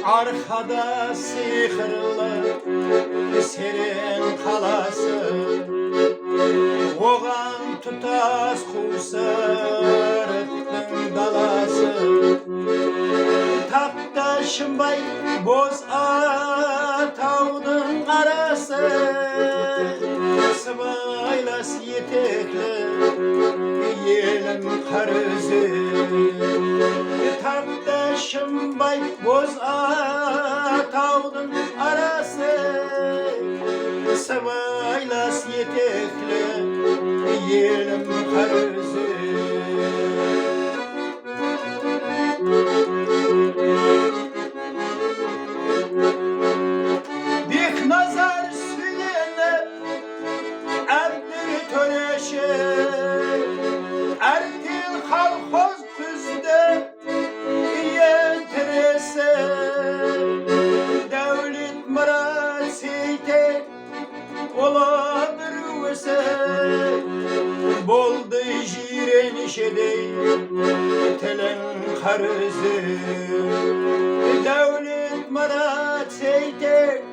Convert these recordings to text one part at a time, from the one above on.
Arkada sihirli serin kalası, oğan tutas kusarıttın dalası. Tapta şımbay boz atavdın arası, sıvaylas yetekli yelim karızı. Tapta şımbay boz atavdın arası, sıvaylas yetekli yelim karızı. Dik nazar suyene erdir töreşe, ertil halkoz tüzde yenterese. Devlet marat seyte olabilirse, boldu jirenişedey telen karızı. Devlet marat seyte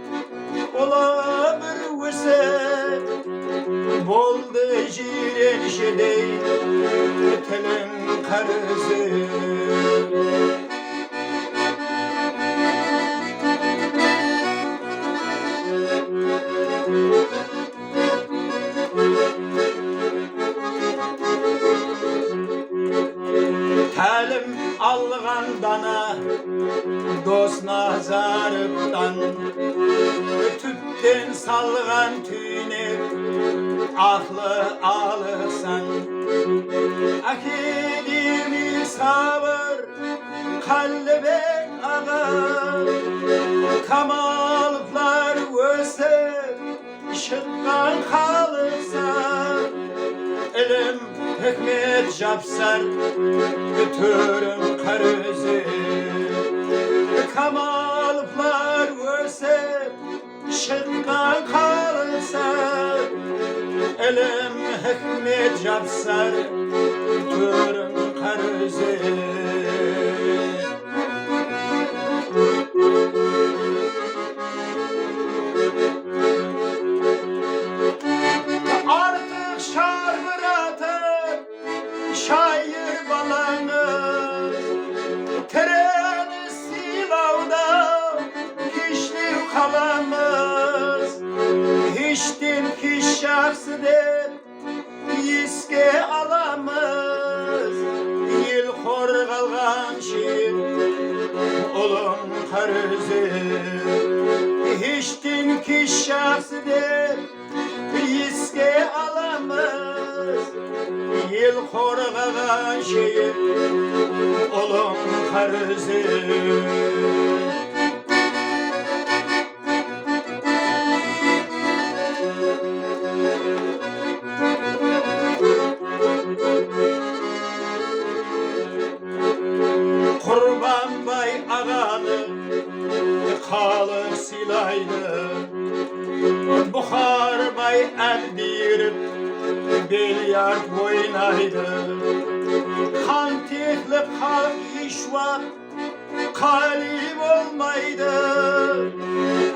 olabilirse, boldu jirenişedey telen karızı. Təlim alğan dana dost nazarıptan, tüpten salğan tüyünü ahlı alırsan. Akidimi sabır kalbe ağa, kamalıklar öse şıkkan kalırsa. Elim hikmet yapsar götürün karızı, kamalıklar öse şıkkan kalırsa. Elim hikmet yapsar götürün karızı. Artık şarbıratır şair balanız, treni silavda hiçli kalamız. Hiçtim hiç şahsıdır yiske alamız. Yıl hor kalgan şiir olun karızı. Hiçtim hiç şahsıdır yiske alamız. Yıl hor kalgan şiir olun karızı. Kurbanbay ağanı kalır silaylı, Buharbay erdirip bilyard oynaydı. Kantikli halk işva kalip olmaydı.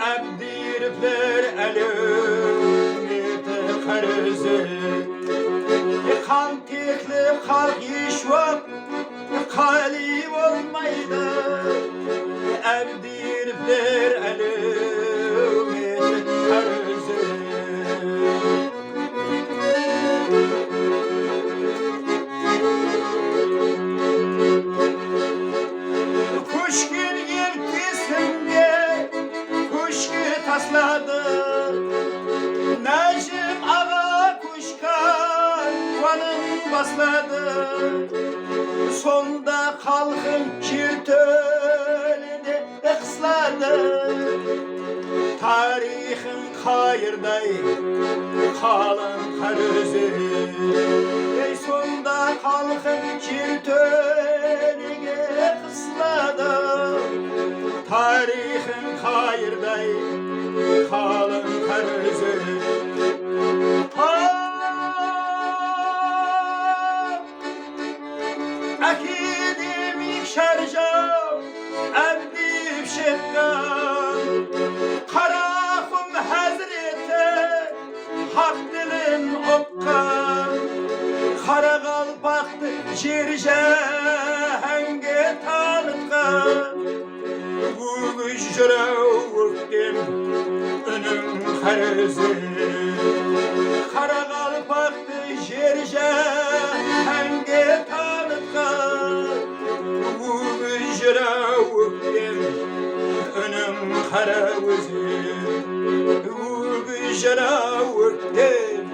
Erdiripler elümete karızı. Kantikli halk işva kalip olmaydı. Erdiripler elümete karızı. Kuşkin yelkisinde kuşku tasladı. Necim ağa kuşkan vanın basladı. Sonda halkın şirtölünü ısladı. Tarixin qayırday kalın karızı Ey sonda kalkın kirtönüge kısladı Tarixin qayırday kalın karızı Akidemik şarja Abdib şekkan Karafım hazreti Hak dilin okkan Kara kalpaktı jirje Henge tanıtkan Bu gücre vurttim Önüm karızı Kara kalpaktı jirje Henge tanıtkan Bu gücre vurttim Önüm karızı Bu gücre vurttim